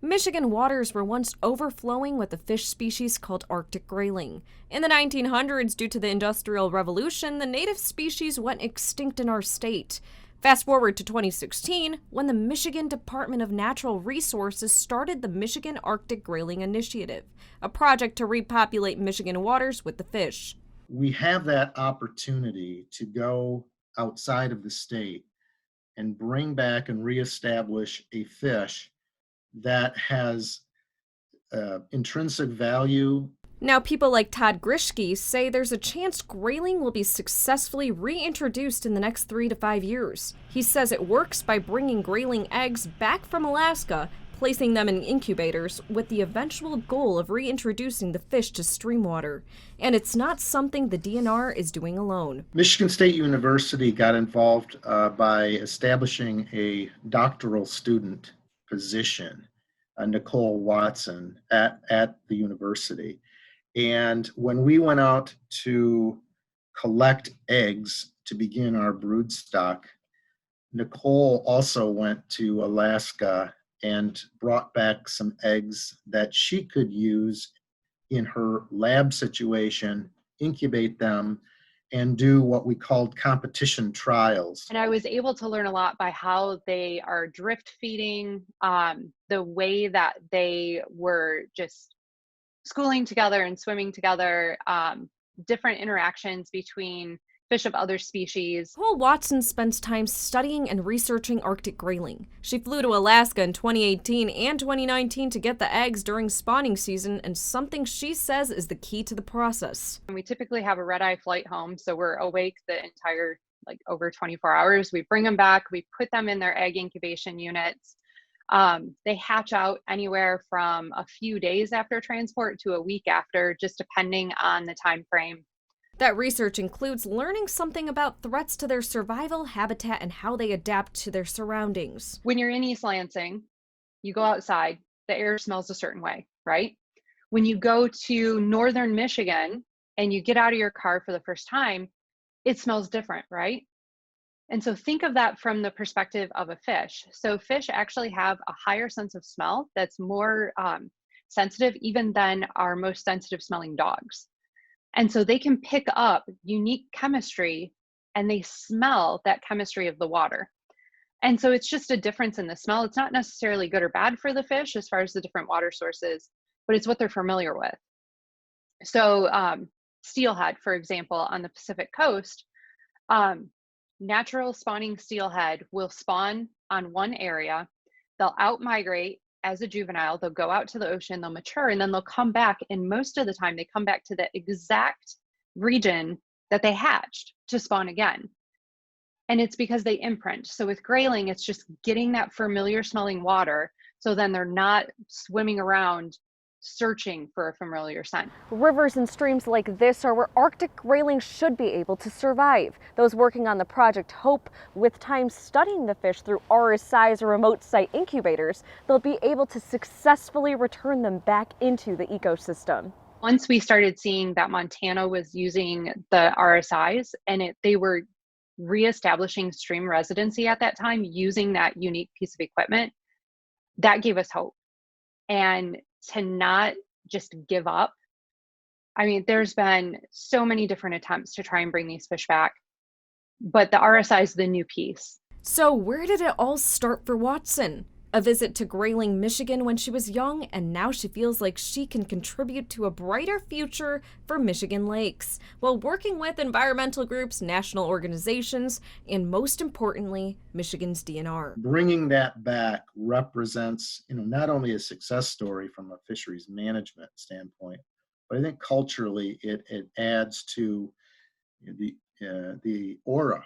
Michigan waters were once overflowing with a fish species called Arctic grayling. In the 1900s, due to the Industrial Revolution, the native species went extinct in our state. Fast forward to 2016, when the Michigan Department of Natural Resources started the Michigan Arctic Grayling Initiative, a project to repopulate Michigan waters with the fish. We have that opportunity to go outside of the state and bring back and reestablish a fish that has intrinsic value. Now, people like Todd Grishke say there's a chance grayling will be successfully reintroduced in the next 3 to 5 years. He says it works by bringing grayling eggs back from Alaska, placing them in incubators, with the eventual goal of reintroducing the fish to stream water. And it's not something the DNR is doing alone. Michigan State University got involved by establishing a doctoral student position, Nicole Watson, at the university. And when we went out to collect eggs to begin our brood stock, Nicole also went to Alaska and brought back some eggs that she could use in her lab situation, incubate them, and do what we called competition trials. And I was able to learn a lot by how they are drift feeding, the way that they were just schooling together and swimming together, different interactions between fish of other species. Nicole Watson spends time studying and researching Arctic grayling. She flew to Alaska in 2018 and 2019 to get the eggs during spawning season, and something she says is the key to the process. And we typically have a red-eye flight home, so we're awake the entire, over 24 hours. We bring them back, we put them in their egg incubation units. They hatch out anywhere from a few days after transport to a week after, just depending on the time frame. That research includes learning something about threats to their survival, habitat, and how they adapt to their surroundings. When you're in East Lansing, you go outside, the air smells a certain way, right? When you go to northern Michigan and you get out of your car for the first time, it smells different, right? And so think of that from the perspective of a fish. So fish actually have a higher sense of smell that's more sensitive even than our most sensitive smelling dogs. And so they can pick up unique chemistry and they smell that chemistry of the water. And so it's just a difference in the smell. It's not necessarily good or bad for the fish as far as the different water sources, but it's what they're familiar with. So steelhead, for example, on the Pacific coast, natural spawning steelhead will spawn on one area. They'll out migrate as a juvenile, they'll go out to the ocean, they'll mature, and then they'll come back. And most of the time they come back to the exact region that they hatched to spawn again. And it's because they imprint. So with grayling, it's just getting that familiar smelling water. So then they're not swimming around searching for a familiar scent. Rivers and streams like this are where Arctic grayling should be able to survive. Those working on the project hope with time studying the fish through RSIs or remote site incubators, they'll be able to successfully return them back into the ecosystem. Once we started seeing that Montana was using the RSIs and they were reestablishing stream residency at that time using that unique piece of equipment, that gave us hope. And to not just give up. I mean, there's been so many different attempts to try and bring these fish back, but the RSI is the new piece. So where did it all start for Watson? A visit to Grayling, Michigan when she was young, and now she feels like she can contribute to a brighter future for Michigan lakes, while working with environmental groups, national organizations, and most importantly, Michigan's DNR. Bringing that back represents, not only a success story from a fisheries management standpoint, but I think culturally it adds to the aura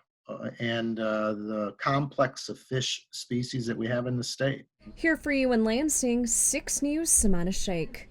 and the complex of fish species that we have in the state. Here for you in Lansing, 6 News, Samana Sheikh.